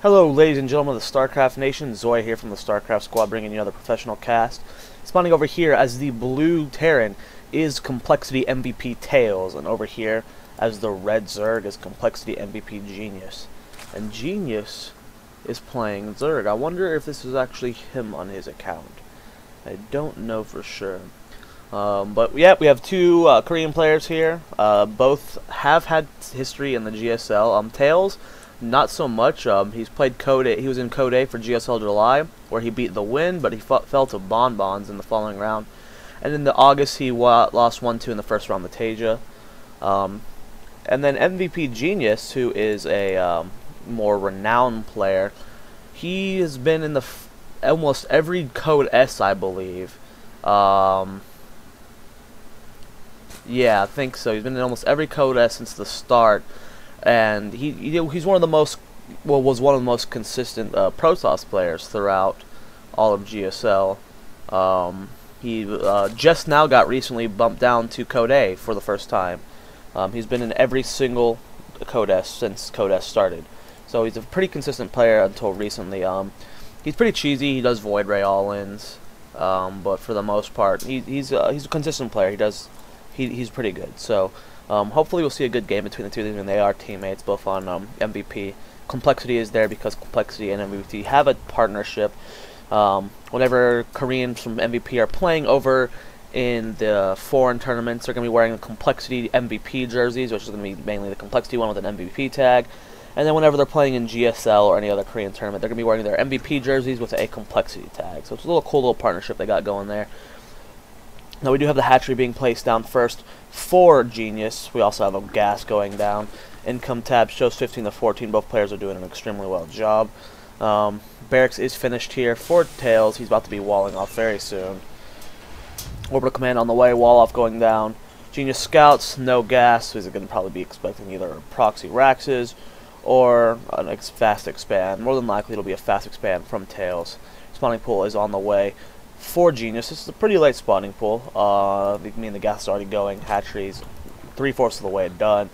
Hello, ladies and gentlemen of the StarCraft Nation. Zoya here from the Starcraftsquad, bringing you another professional cast. Spawning over here as the blue Terran is coLMVPTails, and over here as the red Zerg is coLMVPGenius. And Genius is playing Zerg. I wonder if this is actually him on his account. I don't know for sure. But yeah, we have two Korean players here. Both have had history in the GSL. Tails, not so much. He's played Code A. He was in Code A for GSL July, where he beat the Win, but he fell to Bonbons in the following round. And in the August, he lost 1-2 in the first round with Tasia. And then MVPGenius, who is a more renowned player, he has been in the almost every Code S, I believe. Yeah, I think so. He's been in almost every Code S since the start, and he's one of the most, well, was one of the most consistent Protoss players throughout all of GSL. He just now got recently bumped down to Code A for the first time. He's been in every single Code S since Code S started, so he's a pretty consistent player until recently. He's pretty cheesy. He does Void Ray all-ins, but for the most part, he's a consistent player. He's pretty good. So hopefully we'll see a good game between the two of them, and they are teammates both on MVP. Complexity is there because Complexity and MVP have a partnership. Whenever Koreans from MVP are playing over in the foreign tournaments, they're going to be wearing the Complexity MVP jerseys, which is going to be mainly the Complexity one with an MVP tag. And then whenever they're playing in GSL or any other Korean tournament, they're going to be wearing their MVP jerseys with a Complexity tag. So it's a little cool little partnership they got going there. Now we do have the hatchery being placed down first for Genius. We also have a gas going down. Income tab shows 15 to 14. Both players are doing an extremely well job. Barracks is finished here for Tails. He's about to be walling off very soon. Orbital command on the way. Wall off going down. Genius scouts, no gas. So he's going to probably be expecting either proxy Raxes or a fast expand. More than likely it'll be a fast expand from Tails. Spawning pool is on the way for Genius. This is a pretty late spawning pool. The gas is already going. Hatcheries 3/4 of the way done.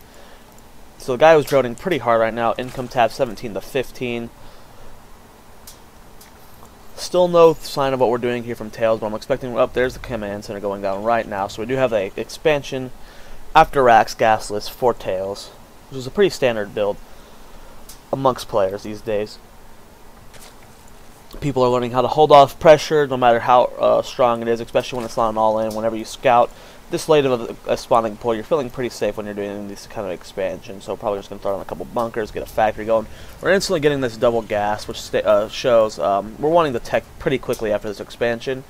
So the guy was droning pretty hard right now. Income tab 17 to 15. Still no sign of what we're doing here from Tails, but I'm expecting there's the command center going down right now. So we do have a expansion after Rax gasless for Tails, which is a pretty standard build amongst players these days. People are learning how to hold off pressure no matter how strong it is, especially when it's not an all-in. Whenever you scout this late of a spawning pool, you're feeling pretty safe when you're doing this kind of expansion. So probably just going to throw in a couple bunkers, get a factory going. We're instantly getting this double gas, which shows we're wanting the tech pretty quickly after this expansion.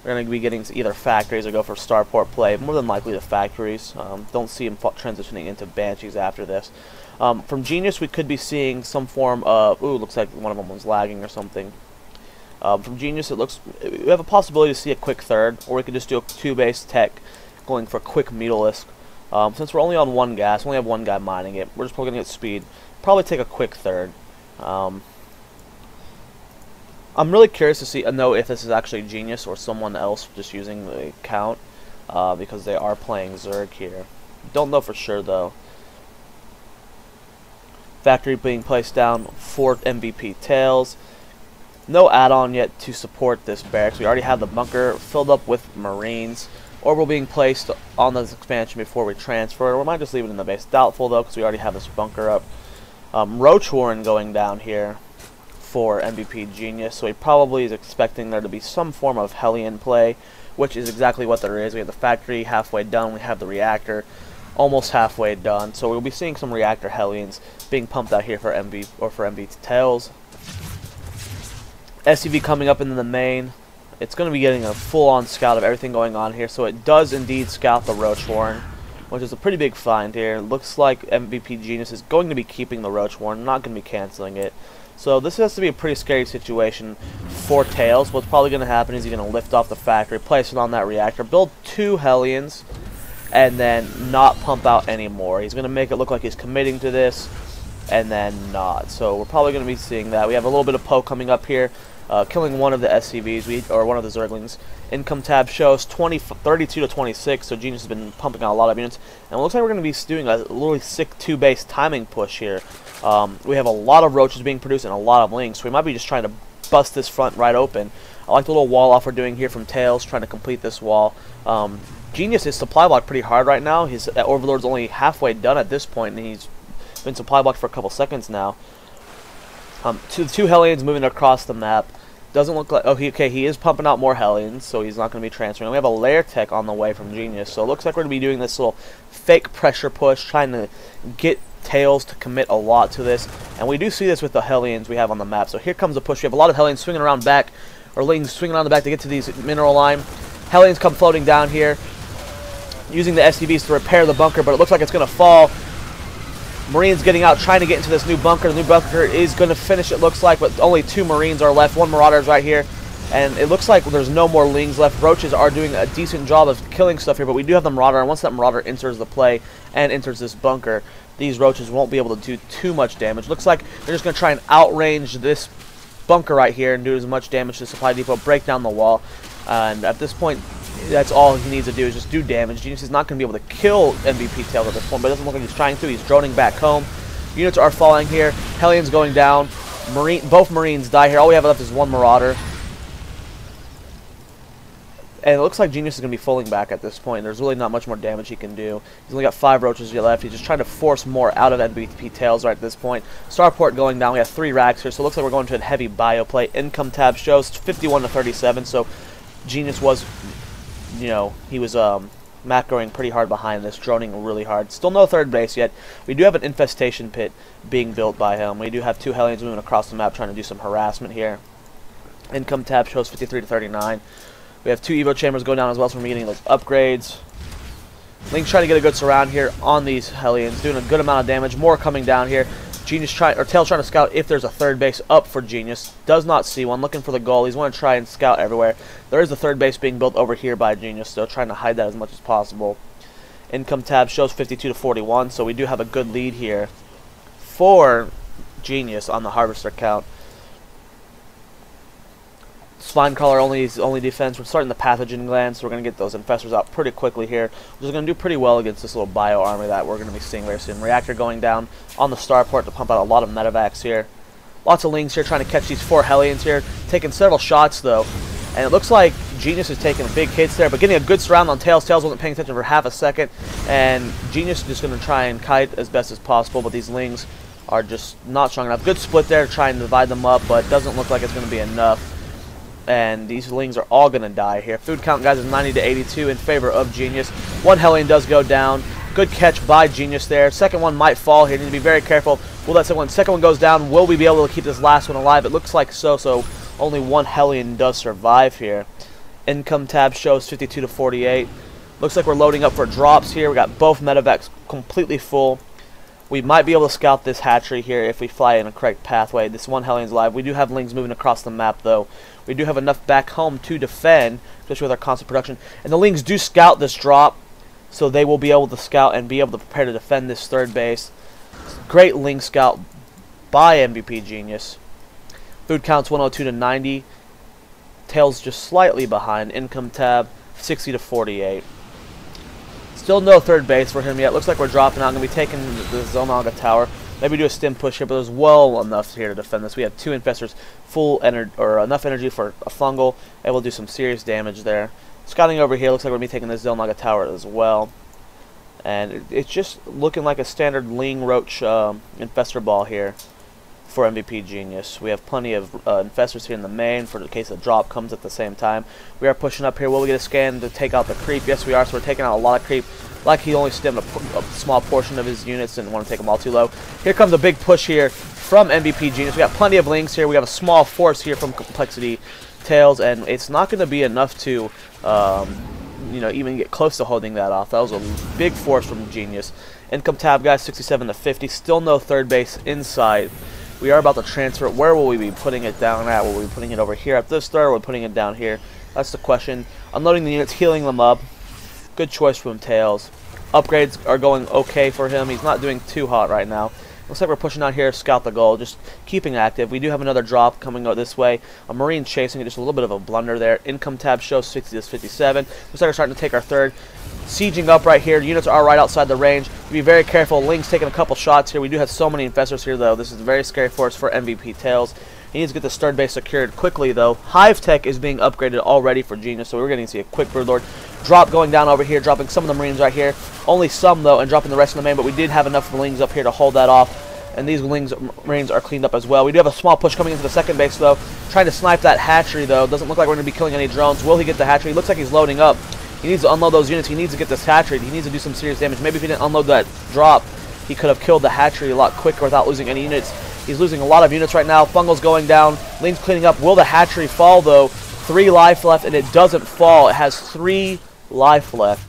We're going to be getting either factories or go for starport play, more than likely the factories. Don't see him transitioning into Banshees after this. From Genius, we could be seeing some form of, ooh, looks like one of them was lagging or something. From Genius, we have a possibility to see a quick third, or we could just do a 2-base tech going for a quick Mutalisk. Since we're only on one gas, we only have one guy mining it, we're just probably going to get speed. Probably take a quick third. I'm really curious to know if this is actually Genius or someone else just using the account, because they are playing Zerg here. Don't know for sure though. Factory being placed down for MVP Tails. No add-on yet to support this barracks. We already have the bunker filled up with Marines. Orbital being placed on this expansion before we transfer. We might just leave it in the base. Doubtful though, because we already have this bunker up. Roach Warren going down here for MVP Genius. So he probably is expecting there to be some form of Hellion play, which is exactly what there is. We have the factory halfway done. We have the reactor almost halfway done. So we'll be seeing some reactor Hellions being pumped out here for MVP Tails. SUV coming up into the main. It's going to be getting a full-on scout of everything going on here. So it does indeed scout the Roach Warren, which is a pretty big find here. Looks like MVP Genius is going to be keeping the Roach Warren, not going to be canceling it. So this has to be a pretty scary situation for Tails. What's probably going to happen is he's going to lift off the factory, place it on that reactor, build 2 Hellions, and then not pump out anymore. He's going to make it look like he's committing to this, and then not. So we're probably going to be seeing that. We have a little bit of poke coming up here. Killing one of the SCVs, or one of the Zerglings. Income tab shows 32 to 26, so Genius has been pumping out a lot of units. And it looks like we're going to be doing a really sick 2-base timing push here. We have a lot of roaches being produced and a lot of lings, so we might be just trying to bust this front right open. I like the little wall off we're doing here from Tails, trying to complete this wall. Genius is supply blocked pretty hard right now. His Overlord's only halfway done at this point, and he's been supply blocked for a couple seconds now. Two Hellions moving across the map. Doesn't look like... Oh, he is pumping out more Hellions, so he's not going to be transferring. We have a lair tech on the way from Genius, so it looks like we're going to be doing this little fake pressure push, trying to get Tails to commit a lot to this. And we do see this with the Hellions we have on the map. So here comes the push. We have a lot of Hellions swinging around back, or lings swinging around the back to get to these mineral line. Hellions come floating down here, using the SCVs to repair the bunker, but it looks like it's going to fall. Marines getting out, trying to get into this new bunker. The new bunker is going to finish, it looks like, but only 2 Marines are left. 1 Marauder is right here, and it looks like there's no more lings left. Roaches are doing a decent job of killing stuff here, but we do have the Marauder, and once that Marauder enters the play and enters this bunker, these roaches won't be able to do too much damage. Looks like they're just going to try and outrange this bunker right here and do as much damage to the supply depot, break down the wall, and at this point, that's all he needs to do is just do damage. Genius is not going to be able to kill MVPTails at this point, but it doesn't look like he's trying to. He's droning back home. Units are falling here. Hellions going down. Both Marines die here. All we have left is 1 Marauder. And it looks like Genius is going to be falling back at this point. There's really not much more damage he can do. He's only got 5 roaches left. He's just trying to force more out of MVPTails right at this point. Starport going down. We have 3 racks here, so it looks like we're going to a heavy bio play. Income tab shows 51 to 37, so Genius was... You know, he was macroing pretty hard behind this, droning really hard. Still no third base yet. We do have an infestation pit being built by him. We do have 2 Hellions moving across the map trying to do some harassment here. Income tab shows 53 to 39. We have 2 Evo chambers going down as well, so we're getting those upgrades. Link's trying to get a good surround here on these Hellions, doing a good amount of damage. More coming down here. Tails trying to scout if there's a third base up for Genius. Does not see one. Looking for the goal. He's want to try and scout everywhere. There is a third base being built over here by Genius, so trying to hide that as much as possible. Income tab shows 52 to 41, so we do have a good lead here for Genius on the harvester count. Spine crawler only defense. We're starting the pathogen gland, so we're going to get those infestors out pretty quickly here. We're just going to do pretty well against this little bio army that we're going to be seeing very soon. Reactor going down on the starport to pump out a lot of medevacs here. Lots of lings here trying to catch these 4 Hellions here. Taking several shots though. And it looks like Genius is taking big hits there, but getting a good surround on Tails. Tails wasn't paying attention for half a second. And Genius is just going to try and kite as best as possible, but these lings are just not strong enough. Good split there, trying to divide them up, but it doesn't look like it's going to be enough. And these lings are all going to die here. Food count, guys, is 90 to 82 in favor of Genius. 1 Hellion does go down. Good catch by Genius there. Second one might fall here. Need to be very careful. Will that second one goes down? Will we be able to keep this last one alive? It looks like so. So only 1 Hellion does survive here. Income tab shows 52 to 48. Looks like we're loading up for drops here. We got both medevacs completely full. We might be able to scout this hatchery here if we fly in a correct pathway. This 1 Hellion's alive. We do have lings moving across the map though. We do have enough back home to defend, especially with our constant production. And the lings do scout this drop, so they will be able to scout and be able to prepare to defend this third base. Great ling scout by MVPGenius. Food counts 102 to 90. Tails just slightly behind. Income tab 60 to 48. Still no third base for him yet. Looks like we're dropping out. Going to be taking the Zonaga tower. Maybe do a stim push here, but there's well enough here to defend this. We have 2 infestors, enough energy for a fungal, and we'll do some serious damage there. Scouting over here, looks like we're going to be taking this Zelnaga tower as well. And it's just looking like a standard ling roach infestor ball here for MVPGenius. We have plenty of infestors here in the main for the case the drop comes at the same time. We are pushing up here. Will we get a scan to take out the creep? Yes, we are. So we're taking out a lot of creep. Like he only stemmed a small portion of his units, didn't want to take them all too low. Here comes a big push here from MVPGenius. We got plenty of lings here. We have a small force here from Complexity Tails, and it's not going to be enough to you know, even get close to holding that off. That was a big force from Genius. Income tab, guys, 67 to 50. Still no third base inside. We are about to transfer it. Where will we be putting it down at? Will we be putting it over here at this third, or are we putting it down here? That's the question. Unloading the units, healing them up. Good choice from Tails. Upgrades are going okay for him. He's not doing too hot right now. Looks like we're pushing out here, scout the goal, just keeping active. We do have another drop coming out this way. A Marine chasing it, just a little bit of a blunder there. Income tab shows 60 to 57. Looks like we're starting to take our third. Sieging up right here. Units are right outside the range. Be very careful. Link's taking a couple shots here. We do have so many infestors here, though. This is very scary for us for MVPTails. He needs to get the third base secured quickly, though. Hive Tech is being upgraded already for Genius, so we're going to see a quick Broodlord drop going down over here, dropping some of the Marines right here. Only some, though, and dropping the rest of the main, but we did have enough Lings up here to hold that off. And these Marines are cleaned up as well. We do have a small push coming into the second base, though. Trying to snipe that hatchery, though. Doesn't look like we're going to be killing any drones. Will he get the hatchery? Looks like he's loading up. He needs to unload those units. He needs to get this hatchery. He needs to do some serious damage. Maybe if he didn't unload that drop, he could have killed the hatchery a lot quicker without losing any units. He's losing a lot of units right now. Fungal's going down. Ling's cleaning up. Will the hatchery fall, though? 3 life left, and it doesn't fall. It has 3 life left.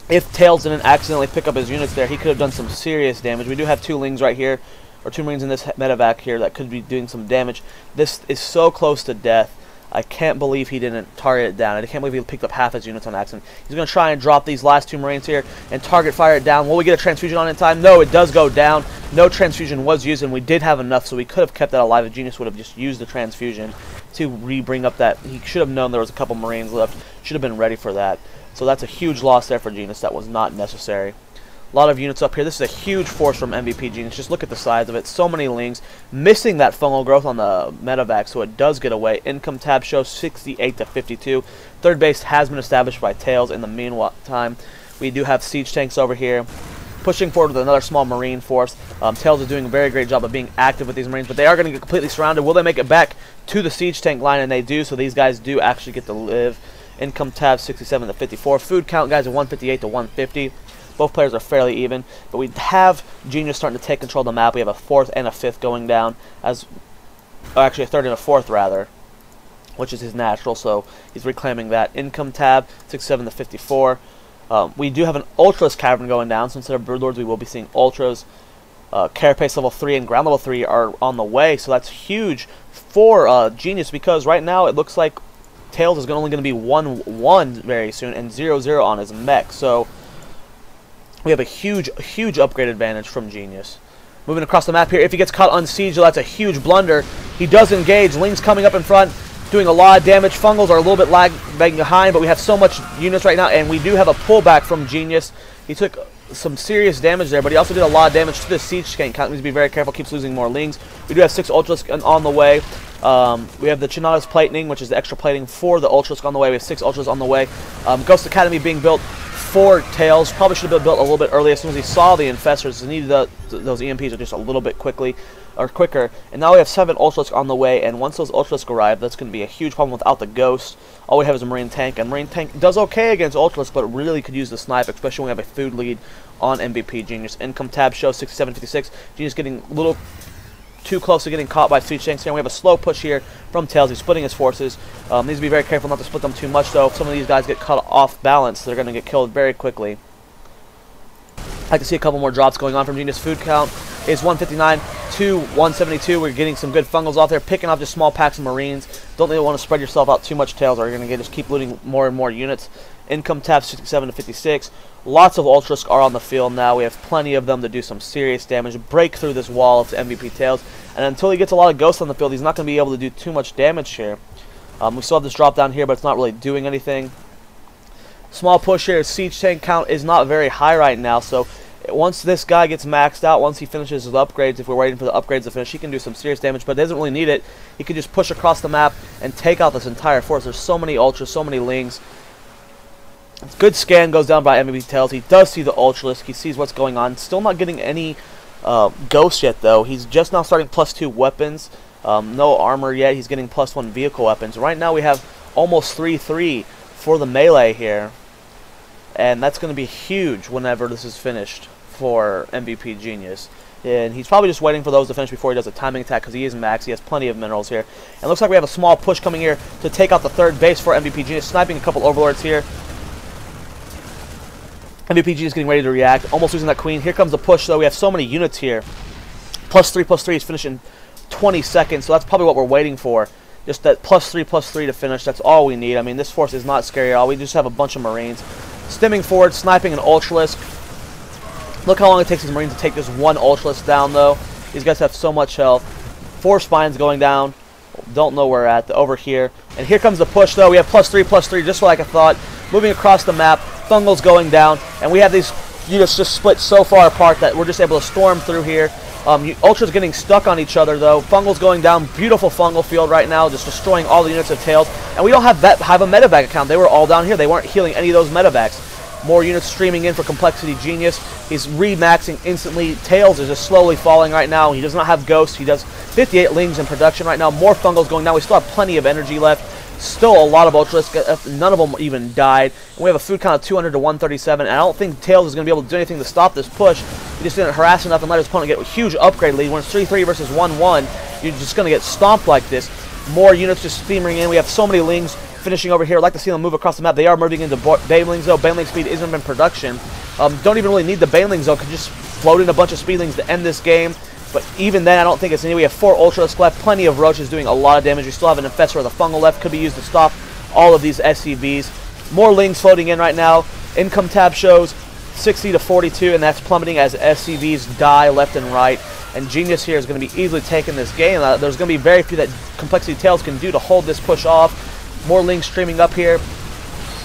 If Tails didn't accidentally pick up his units there, he could have done some serious damage. We do have 2 Lings right here, or 2 Marines in this medevac here that could be doing some damage. This is so close to death. I can't believe he didn't target it down. I can't believe he picked up half his units on accident. He's going to try and drop these last 2 Marines here and target fire it down. Will we get a transfusion on it in time? No, it does go down. No transfusion was used, and we did have enough, so we could have kept that alive. If Genius would have just used the transfusion to re-bring up that. He should have known there was a couple Marines left. Should have been ready for that. So that's a huge loss there for Genius. That was not necessary. A lot of units up here. This is a huge force from MVPGenius. Just look at the size of it. So many Lings. Missing that fungal growth on the medevac, so it does get away. Income tab shows 68 to 52. Third base has been established by Tails in the meantime. We do have siege tanks over here. Pushing forward with another small Marine force. Tails is doing a very great job of being active with these Marines, but they are going to get completely surrounded. Will they make it back to the siege tank line? And they do, so these guys do actually get to live. Income tab 67 to 54. Food count, guys, are 158 to 150. Both players are fairly even, but we have Genius starting to take control of the map. We have a 4th and a 5th going down, actually a 3rd and a 4th rather, which is his natural, so he's reclaiming that. Income tab 67 to 54. We do have an Ultras Cavern going down, so instead of Broodlords we will be seeing Ultras. Carapace level 3 and ground level 3 are on the way, so that's huge for Genius, because right now it looks like Tails is only going to be 1-1 very soon and 0-0 on his mech, so we have a huge upgrade advantage from Genius. Moving across the map here, if he gets caught on siege, that's a huge blunder. He does engage. Ling's coming up in front, doing a lot of damage. Fungals are a little bit lagging behind, but we have so much units right now, and we do have a pullback from Genius. He took some serious damage there, but he also did a lot of damage to the siege tank. Needs to be very careful, keeps losing more Lings. We do have 6 Ultras on the way. We have the Chinada's plating, which is the extra plating for the Ultras on the way. We have 6 Ultras on the way. Ghost Academy being built for Tails. Probably should have been built a little bit earlier. As soon as he saw the infestors, he needed those EMPs just a little bit quicker. And now we have 7 Ultras on the way, and once those Ultras arrive, that's going to be a huge problem without the Ghost. All we have is a Marine tank, and Marine tank does okay against Ultras, but really could use the snipe, especially when we have a food lead on MVPGenius. Income tab shows 67-56. Genius getting a little too close to getting caught by siege tanks here. And we have a slow push here from Tails. He's splitting his forces. Needs to be very careful not to split them too much, though. If some of these guys get caught off balance, they're going to get killed very quickly. I can see a couple more drops going on from Genius. Food count is 159 to 172. We're getting some good fungals off there, picking off just small packs of Marines. Don't really want to spread yourself out too much, Tails, or you're going to just keep looting more and more units. Income tab 67 to 56. Lots of Ultras are on the field now. We have plenty of them to do some serious damage, break through this wall of MVPTails. And until he gets a lot of Ghosts on the field, he's not going to be able to do too much damage here. We still have this drop down here, but it's not really doing anything. Small push here. Siege tank count is not very high right now, so once this guy gets maxed out, once he finishes his upgrades, if we're waiting for the upgrades to finish, he can do some serious damage, but doesn't really need it. He can just push across the map and take out this entire force. There's so many Ultras, so many Lings. Good scan goes down by MVPTails. He does see the Ultralisk. He sees what's going on. Still not getting any Ghosts yet, though. He's just now starting +2 weapons. No armor yet. He's getting +1 vehicle weapons. Right now we have almost 3-3 for the melee here. And that's going to be huge whenever this is finished for MVPGenius. And he's probably just waiting for those to finish before he does a timing attack, because he is max. He has plenty of minerals here. And it looks like we have a small push coming here to take out the third base for MVPGenius. Sniping a couple Overlords here. MVPG is getting ready to react, almost losing that queen. Here comes the push, though. We have so many units here. +3/+3 is finishing 20 seconds, so that's probably what we're waiting for. Just that +3/+3 to finish. That's all we need. I mean, this force is not scary at all. We just have a bunch of Marines. Stemming forward, sniping an Ultralisk. Look how long it takes these Marines to take this one Ultralisk down, though. These guys have so much health. 4 spines going down. Don't know where at. Over here. And here comes the push, though. We have +3/+3, just like I thought. Moving across the map. Fungal's going down. And we have these units just split so far apart that we're just able to storm through here. Ultra's getting stuck on each other, though. Fungal's going down. Beautiful Fungal field right now, just destroying all the units of Tails. And we don't have a medevac account. They were all down here. They weren't healing any of those medevacs. More units streaming in for Complexity Genius. He's re-maxing instantly. Tails is just slowly falling right now. He does not have Ghost. He does 58 Lings in production right now. More Fungals going down. We still have plenty of energy left. Still a lot of Ultralisk. None of them even died. And we have a food count of 200 to 137. And I don't think Tails is going to be able to do anything to stop this push. He just didn't harass enough and let his opponent get a huge upgrade lead. When it's 3-3 versus 1-1, you're just going to get stomped like this. More units just steaming in. We have so many Lings finishing over here. I'd like to see them move across the map. They are moving into Banelings, though. Baneling speed isn't in production. Don't even really need the Banelings, though. Could just float in a bunch of Speedlings to end this game. But even then, I don't think it's needed. We have 4 Ultralisk left. Plenty of Roaches doing a lot of damage. We still have an Infestor with a Fungal left. Could be used to stop all of these SCVs. More Lings floating in right now. Income tab shows 60 to 42, and that's plummeting as SCVs die left and right. And Genius here is going to be easily taking this game. There's going to be very few that Complexity Tails can do to hold this push off. More Lings streaming up here.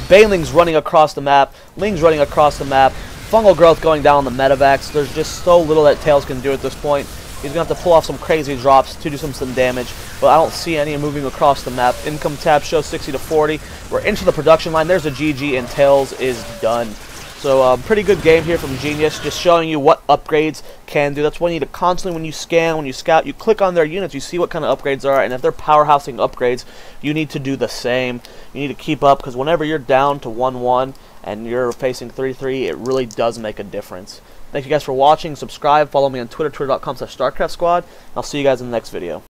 Banelings running across the map. Lings running across the map. Fungal growth going down on the medevacs. There's just so little that Tails can do at this point. He's going to have to pull off some crazy drops to do some damage, but I don't see any moving across the map. Income tab shows 60 to 40. We're into the production line. There's a GG, and Tails is done. So pretty good game here from Genius, just showing you what upgrades can do. That's why you need to constantly, when you scan, when you scout, you click on their units, you see what kind of upgrades there are, and if they're powerhousing upgrades, you need to do the same. You need to keep up, because whenever you're down to 1-1 and you're facing 3-3, it really does make a difference. Thank you guys for watching. Subscribe. Follow me on Twitter, twitter.com/StarcraftsQuad. I'll see you guys in the next video.